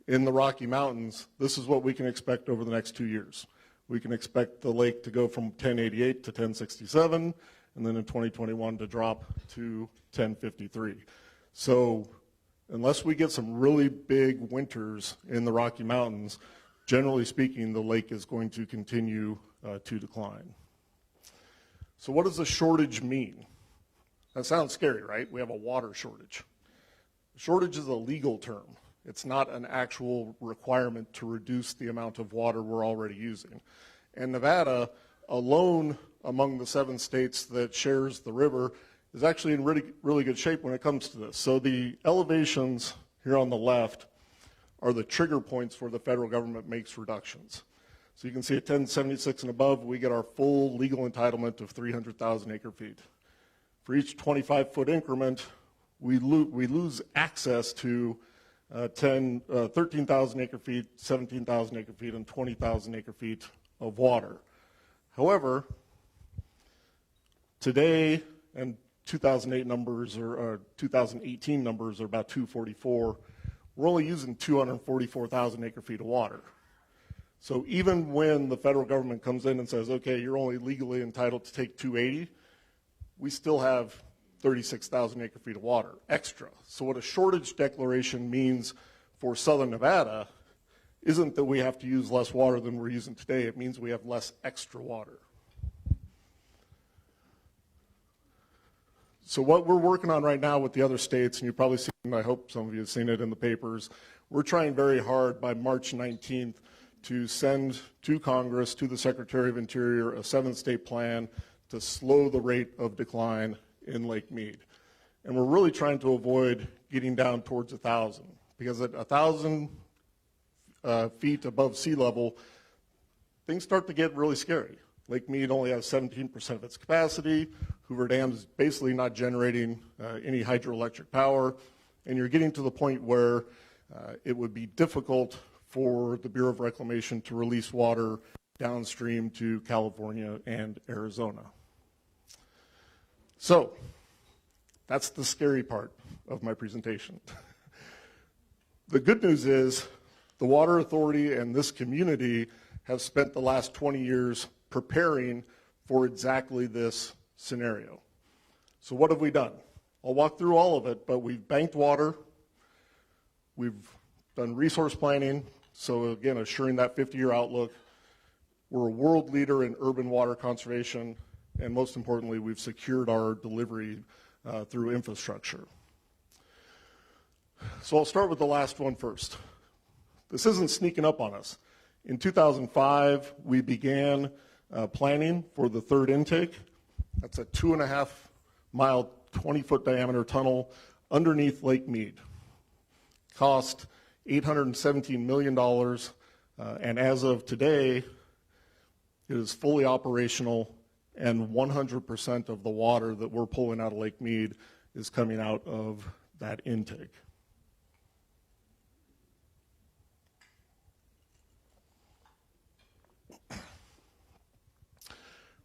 in the Rocky Mountains, this is what we can expect over the next 2 years. We can expect the lake to go from 1088 to 1067, and then in 2021 to drop to 1053. So unless we get some really big winters in the Rocky Mountains, generally speaking, the lake is going to continue to decline. So what does a shortage mean? That sounds scary, right? We have a water shortage. Shortage is a legal term. It's not an actual requirement to reduce the amount of water we're already using. And Nevada, alone among the 7 states that shares the river, is actually in really good shape when it comes to this. So the elevations here on the left are the trigger points where the federal government makes reductions. So you can see at 1076 and above, we get our full legal entitlement of 300,000 acre feet. For each 25-foot increment, we lose access to 13,000 acre feet, 17,000 acre feet, and 20,000 acre feet of water. However, today, and 2008 numbers or 2018 numbers are about 244, we're only using 244,000 acre feet of water. So even when the federal government comes in and says, okay, you're only legally entitled to take 280, we still have 36,000 acre feet of water extra. So what a shortage declaration means for Southern Nevada isn't that we have to use less water than we're using today. It means we have less extra water. So what we're working on right now with the other states, and you've probably seen, I hope some of you have seen it in the papers, we're trying very hard by March 19th to send to Congress, to the Secretary of Interior, a 7-state plan to slow the rate of decline in Lake Mead. And we're really trying to avoid getting down towards 1,000, because at 1,000 feet above sea level, things start to get really scary. Lake Mead only has 17% of its capacity. Hoover Dam is basically not generating any hydroelectric power. And you're getting to the point where it would be difficult for the Bureau of Reclamation to release water downstream to California and Arizona. So that's the scary part of my presentation. The good news is the Water Authority and this community have spent the last 20 years preparing for exactly this scenario. So what have we done? I'll walk through all of it, but we've banked water, we've done resource planning, so again, assuring that 50-year outlook. We're a world leader in urban water conservation, and most importantly, we've secured our delivery through infrastructure. So I'll start with the last one first. This isn't sneaking up on us. In 2005, we began planning for the third intake. That's a 2.5-mile, 20-foot diameter tunnel underneath Lake Mead. Cost $817 million, and as of today, it is fully operational, and 100% of the water that we're pulling out of Lake Mead is coming out of that intake.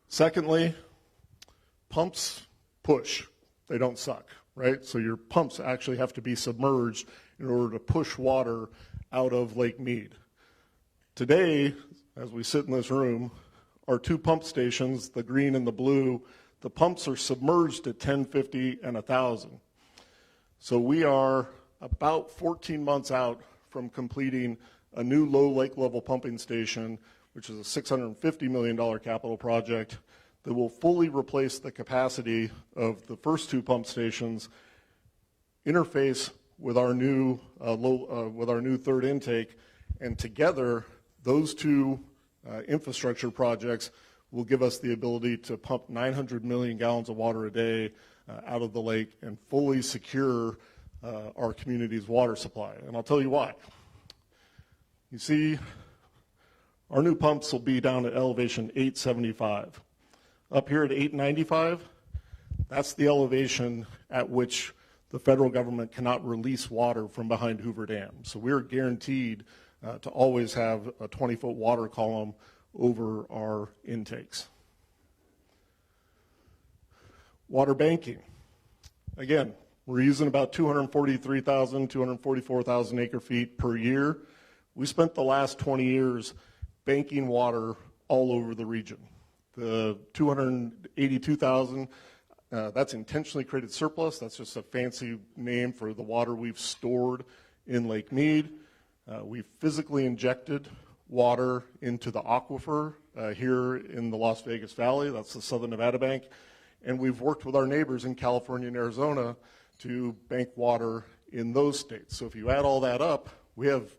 Secondly, pumps push. They don't suck, right? So your pumps actually have to be submerged in order to push water out of Lake Mead. Today, as we sit in this room, our two pump stations, the green and the blue, the pumps are submerged at 1050 and 1,000. So we are about 14 months out from completing a new low lake level pumping station, which is a $650 million capital project that will fully replace the capacity of the first two pump stations, interface with our new third intake, and together those two infrastructure projects will give us the ability to pump 900 million gallons of water a day out of the lake and fully secure our community's water supply. And I'll tell you why. You see, our new pumps will be down at elevation 875. Up here at 895, that's the elevation at which the federal government cannot release water from behind Hoover Dam. So we're guaranteed to always have a 20-foot water column over our intakes. Water banking. Again, we're using about 243,000, 244,000 acre feet per year. We spent the last 20 years banking water all over the region. The 282,000, that's intentionally created surplus. That's just a fancy name for the water we've stored in Lake Mead. We've physically injected water into the aquifer here in the Las Vegas Valley. That's the Southern Nevada Bank. And we've worked with our neighbors in California and Arizona to bank water in those states. So if you add all that up, we have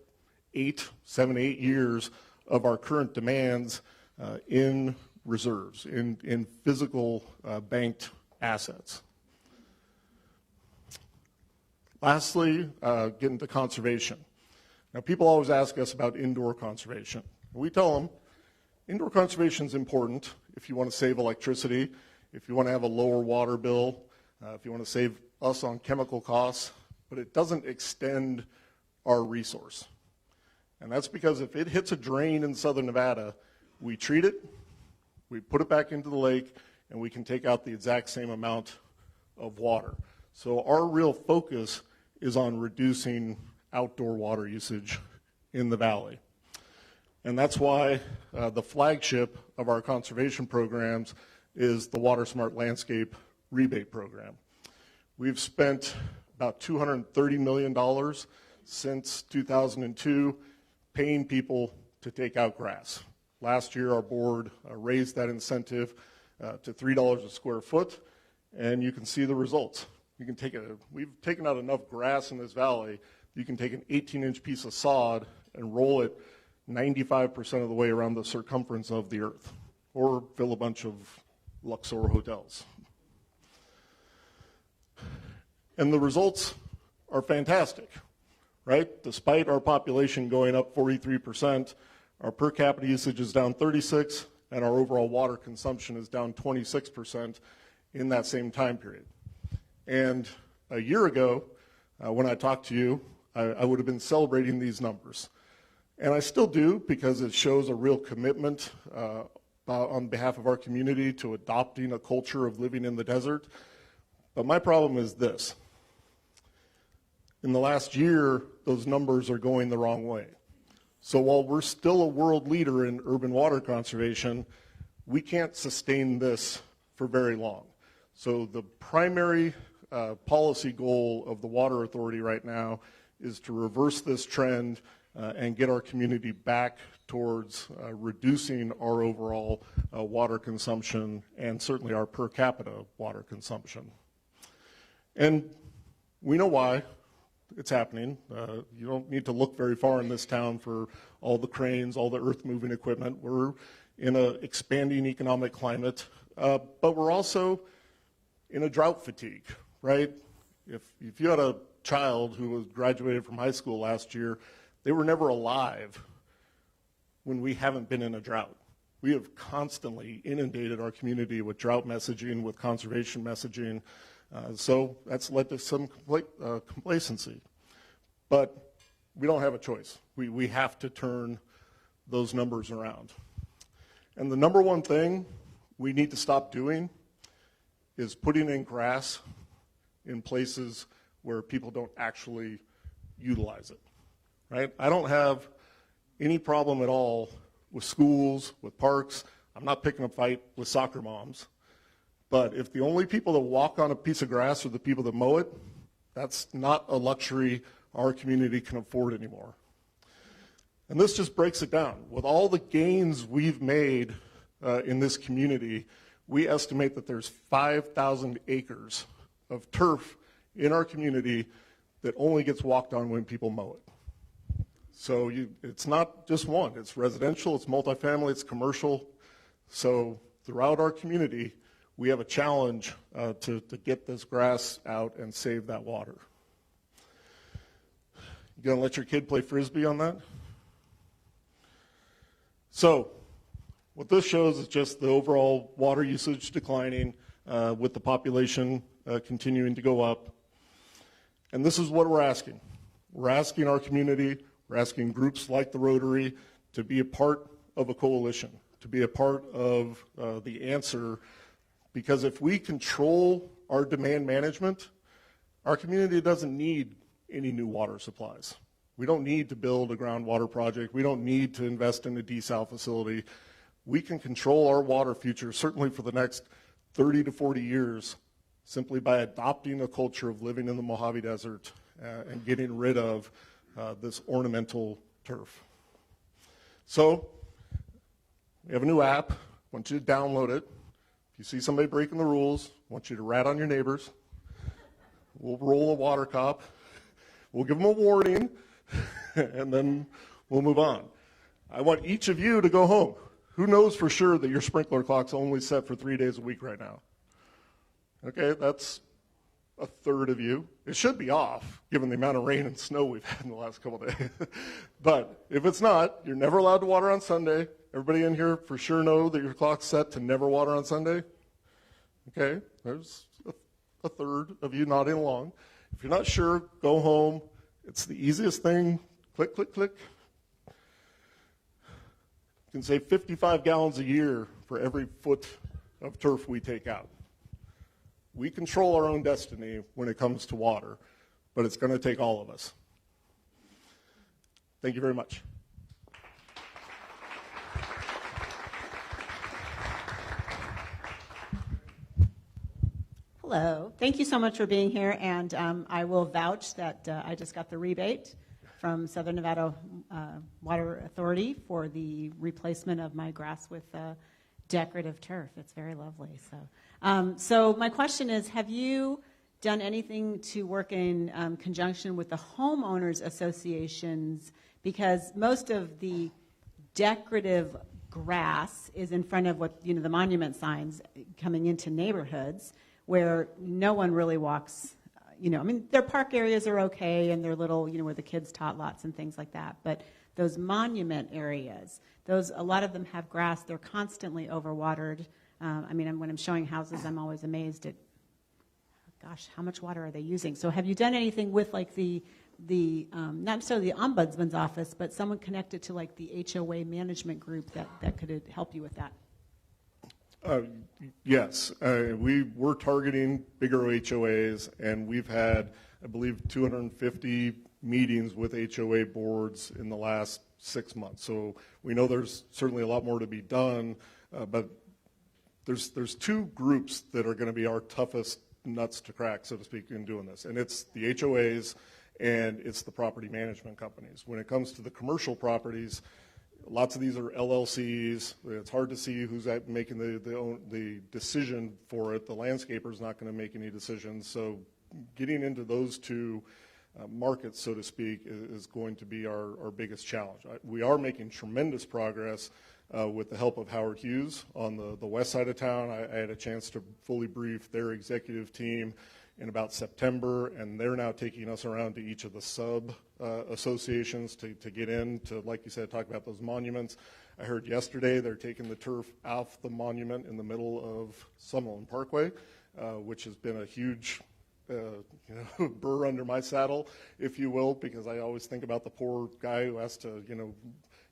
7, 8 years of our current demands in reserves, in physical banked assets. Lastly, getting to conservation. Now, people always ask us about indoor conservation. We tell them indoor conservation is important if you want to save electricity, if you want to have a lower water bill, if you want to save us on chemical costs, but it doesn't extend our resource. And that's because if it hits a drain in southern Nevada, we treat it, we put it back into the lake, and we can take out the exact same amount of water. So our real focus is on reducing outdoor water usage in the valley. And that's why the flagship of our conservation programs is the Water Smart Landscape Rebate Program. We've spent about $230 million since 2002 paying people to take out grass. Last year, our board raised that incentive to $3 a square foot, and you can see the results. You can we've taken out enough grass in this valley, you can take an 18-inch piece of sod and roll it 95% of the way around the circumference of the earth, or fill a bunch of Luxor hotels. And the results are fantastic, right? Despite our population going up 43%, our per capita usage is down 36%, and our overall water consumption is down 26% in that same time period. And a year ago, when I talked to you, I would have been celebrating these numbers. And I still do, because it shows a real commitment on behalf of our community to adopting a culture of living in the desert. But my problem is this. In the last year, those numbers are going the wrong way. So while we're still a world leader in urban water conservation, we can't sustain this for very long. So the primary policy goal of the Water Authority right now is to reverse this trend and get our community back towards reducing our overall water consumption and certainly our per capita water consumption. And we know why it's happening. You don't need to look very far in this town for all the cranes, all the earth-moving equipment. We're in an expanding economic climate, but we're also in a drought fatigue, right? If you had a child who was graduated from high school last year, they were never alive when we haven't been in a drought. We have constantly inundated our community with drought messaging, with conservation messaging, so that's led to some complacency. But we don't have a choice. We have to turn those numbers around. And the number one thing we need to stop doing is putting in grass in places where people don't actually utilize it, right? I don't have any problem at all with schools, with parks. I'm not picking a fight with soccer moms. But if the only people that walk on a piece of grass are the people that mow it, that's not a luxury our community can afford anymore. And this just breaks it down. With all the gains we've made in this community, we estimate that there's 5,000 acres of turf in our community that only gets walked on when people mow it. So it's not just one. It's residential, it's multifamily, it's commercial. So throughout our community, we have a challenge to get this grass out and save that water. You gonna let your kid play Frisbee on that? So what this shows is just the overall water usage declining with the population continuing to go up. And this is what we're asking. We're asking our community, we're asking groups like the Rotary to be a part of a coalition, to be a part of the answer. Because if we control our demand management, our community doesn't need any new water supplies. We don't need to build a groundwater project. We don't need to invest in a desal facility. We can control our water future, certainly for the next 30 to 40 years, simply by adopting a culture of living in the Mojave Desert and getting rid of this ornamental turf. So we have a new app. I want you to download it. If you see somebody breaking the rules, I want you to rat on your neighbors. We'll roll a water cop. We'll give them a warning, and then we'll move on. I want each of you to go home. Who knows for sure that your sprinkler clock's only set for 3 days a week right now? Okay, that's a third of you. It should be off, given the amount of rain and snow we've had in the last couple of days. But if it's not, you're never allowed to water on Sunday. Everybody in here for sure know that your clock's set to never water on Sunday? Okay, there's a third of you nodding along. If you're not sure, go home. It's the easiest thing. Click, click, click. You can save 55 gallons a year for every foot of turf we take out. We control our own destiny when it comes to water, but it's going to take all of us. Thank you very much. Hello. Thank you so much for being here, and I will vouch that I just got the rebate from Southern Nevada Water Authority for the replacement of my grass with decorative turf. It's very lovely. So my question is, have you done anything to work in conjunction with the homeowners associations? Because most of the decorative grass is in front of what, the monument signs coming into neighborhoods where no one really walks. Their park areas are okay, and they're little, where the kids tot lots and things like that. But those monument areas, a lot of them have grass. They're constantly overwatered. When I'm showing houses, I'm always amazed at, gosh, how much water are they using? So have you done anything with the not necessarily the ombudsman's office, but someone connected to the HOA management group that could help you with that? Yes, we're targeting bigger HOAs, and we've had, I believe, 250 meetings with HOA boards in the last 6 months. So we know there's certainly a lot more to be done, but there's two groups that are going to be our toughest nuts to crack, so to speak, in doing this, and it's the HOAs and it's the property management companies. When it comes to the commercial properties, lots of these are LLCs. It's hard to see who's making the decision for it. The landscaper's not going to make any decisions. So getting into those two markets, so to speak, is going to be our biggest challenge. We are making tremendous progress with the help of Howard Hughes on the west side of town. I had a chance to fully brief their executive team in about September, and they're now taking us around to each of the sub associations to get in to, like you said, talk about those monuments. I heard yesterday they're taking the turf off the monument in the middle of Summerlin Parkway, which has been a huge burr under my saddle, if you will, because I always think about the poor guy who has to,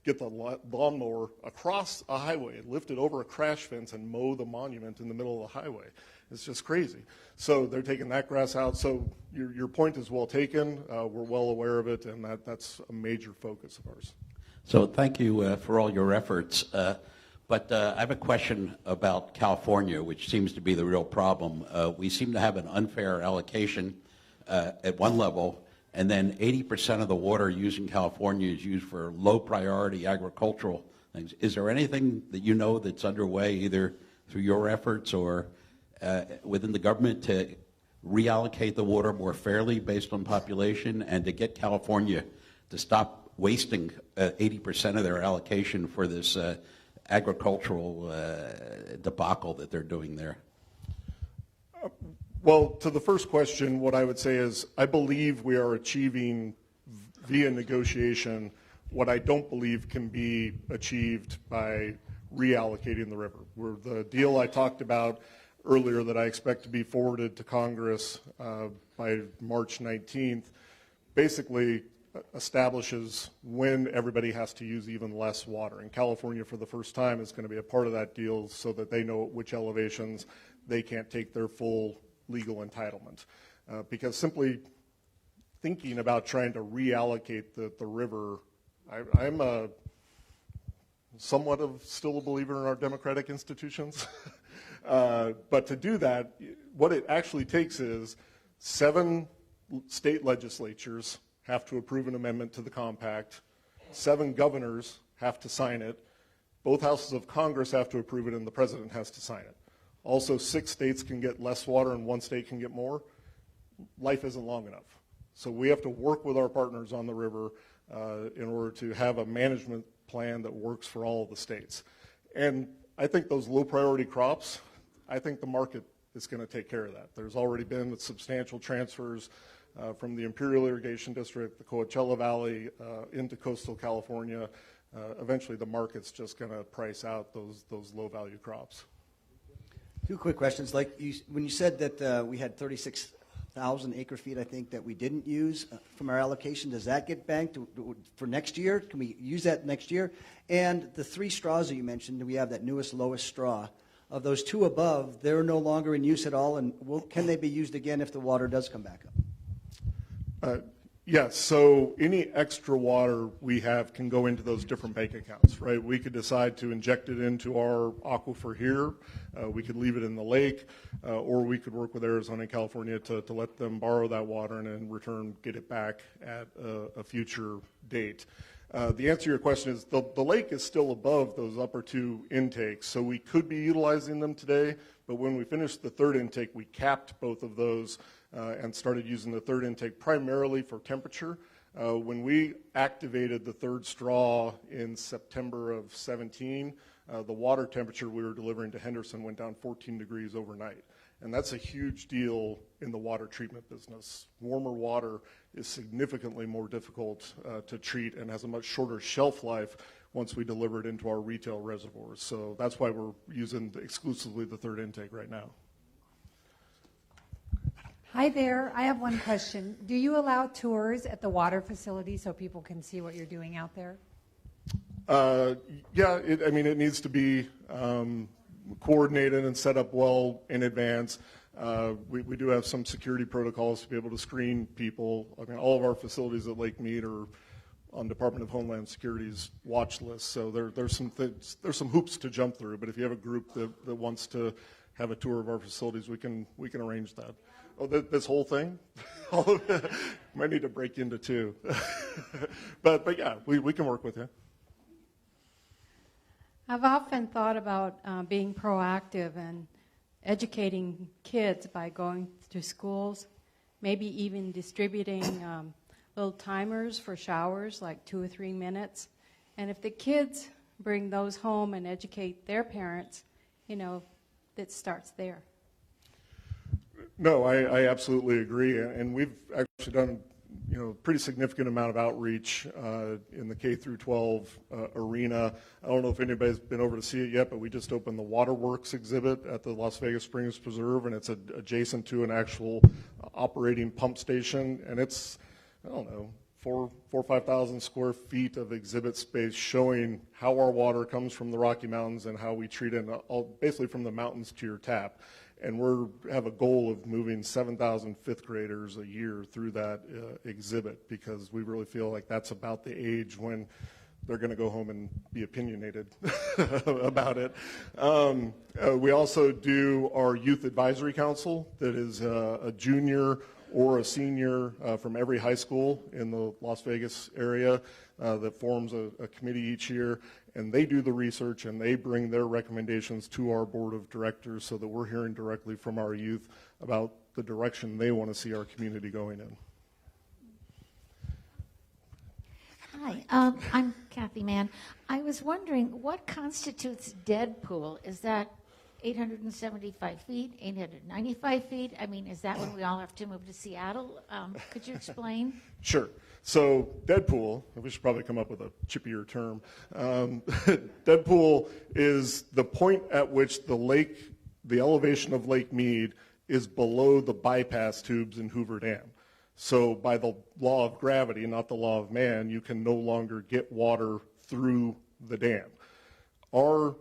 get the lawnmower across a highway, lift it over a crash fence, and mow the monument in the middle of the highway. It's just crazy. So they're taking that grass out. So your point is well taken. We're well aware of it, and that's a major focus of ours. So thank you for all your efforts. But I have a question about California, which seems to be the real problem. We seem to have an unfair allocation at one level, and then 80% of the water used in California is used for low priority agricultural things. Is there anything that you know that's underway, either through your efforts or within the government, to reallocate the water more fairly based on population, and to get California to stop wasting 80% of their allocation for this agricultural debacle that they're doing there? Well, to the first question, what I would say is I believe we are achieving via negotiation what I don't believe can be achieved by reallocating the river. The deal I talked about earlier that I expect to be forwarded to Congress by March 19th basically establishes when everybody has to use even less water. And California, for the first time, is going to be a part of that deal so that they know at which elevations they can't take their full legal entitlement. Because simply thinking about trying to reallocate the river, I'm somewhat of still a believer in our democratic institutions. But to do that, what it actually takes is 7 state legislatures have to approve an amendment to the compact, 7 governors have to sign it, both houses of Congress have to approve it, and the president has to sign it. Also, 6 states can get less water and 1 state can get more. Life isn't long enough. So we have to work with our partners on the river in order to have a management plan that works for all of the states. And I think those low priority crops, I think the market is going to take care of that. There's already been substantial transfers from the Imperial Irrigation District, the Coachella Valley, into coastal California. Eventually the market's just going to price out those low value crops. Two quick questions. Like when you said that we had 36,000 acre feet, I think, that we didn't use from our allocation, does that get banked for next year? Can we use that next year? And the 3 straws that you mentioned, we have that newest, lowest straw. Of those 2 above, they're no longer in use at all, and can they be used again if the water does come back up? Yes, so any extra water we have can go into those different bank accounts, right? We could decide to inject it into our aquifer here, we could leave it in the lake, or we could work with Arizona and California to let them borrow that water and in return get it back at a future date. The answer to your question is the lake is still above those upper 2 intakes, so we could be utilizing them today, but when we finished the 3rd intake, we capped both of those and started using the 3rd intake primarily for temperature. When we activated the 3rd straw in September of 17, the water temperature we were delivering to Henderson went down 14 degrees overnight. And that's a huge deal in the water treatment business. Warmer water is significantly more difficult to treat and has a much shorter shelf life once we deliver it into our retail reservoirs. So that's why we're using exclusively the 3rd intake right now. Hi there. I have one question. Do you allow tours at the water facility so people can see what you're doing out there? Yeah, it needs to be coordinated and set up well in advance. We do have some security protocols to be able to screen people. I mean, all of our facilities at Lake Mead are on Department of Homeland Security's watch list, so there's some hoops to jump through. But if you have a group that wants to have a tour of our facilities, we can arrange that. Oh, this whole thing? All of it? Might need to break into 2. but yeah, we can work with you. I've often thought about being proactive and educating kids by going to schools, maybe even distributing little timers for showers, like 2 or 3 minutes. And if the kids bring those home and educate their parents, it starts there. No, I absolutely agree, and we've actually done a pretty significant amount of outreach in the K through 12 arena. I don't know if anybody's been over to see it yet, but we just opened the Waterworks exhibit at the Las Vegas Springs Preserve, and it's adjacent to an actual operating pump station, and it's, I don't know, 4,000 or 5,000 square feet of exhibit space showing how our water comes from the Rocky Mountains and how we treat it, basically from the mountains to your tap. And we have a goal of moving 7,000 fifth graders a year through that exhibit, because we really feel like that's about the age when they're going to go home and be opinionated about it. We also do our Youth Advisory Council that is a junior or a senior from every high school in the Las Vegas area that forms a committee each year, and they do the research and they bring their recommendations to our board of directors so that we're hearing directly from our youth about the direction they want to see our community going in. Hi, I'm Kathy Mann. I was wondering, what constitutes dead pool? Is that 875 feet, 895 feet? I mean, is that when we all have to move to Seattle? Could you explain? Sure. So dead pool, we should probably come up with a chippier term. Dead pool is the point at which the elevation of Lake Mead is below the bypass tubes in Hoover Dam. So by the law of gravity, not the law of man, you can no longer get water through the dam. Our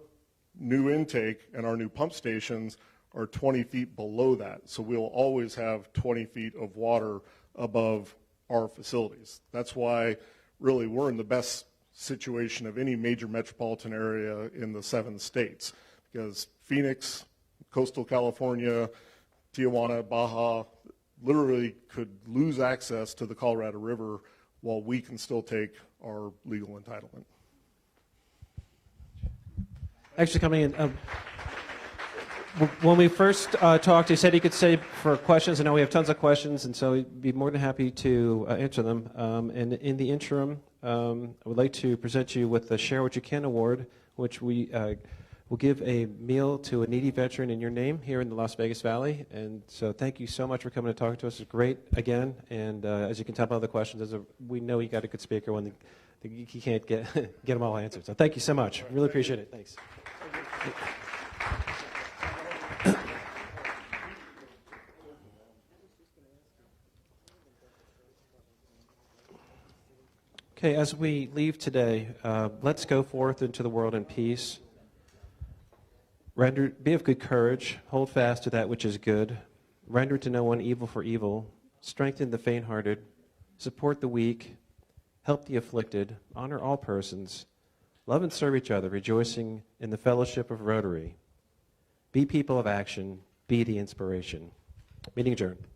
new intake and our new pump stations are 20 feet below that. So we'll always have 20 feet of water above our facilities. That's why really we're in the best situation of any major metropolitan area in the 7 states, because Phoenix, coastal California, Tijuana, Baja literally could lose access to the Colorado River while we can still take our legal entitlement. Actually, coming in, when we first talked, he said he could stay for questions. I know we have tons of questions, and so he'd be more than happy to answer them. And in the interim, I would like to present you with the Share What You Can Award, which we will give a meal to a needy veteran in your name here in the Las Vegas Valley. And so thank you so much for coming and talking to us. It's great, again. And as you can tell by the questions, we know you got a good speaker when you can't get them all answered. So thank you so much. Really appreciate it. Thanks. Okay, as we leave today, let's go forth into the world in peace. Be of good courage. Hold fast to that which is good. Render to no one evil for evil. Strengthen the faint-hearted. Support the weak. Help the afflicted. Honor all persons. Love and serve each other, rejoicing in the fellowship of Rotary. Be people of action. Be the inspiration. Meeting adjourned.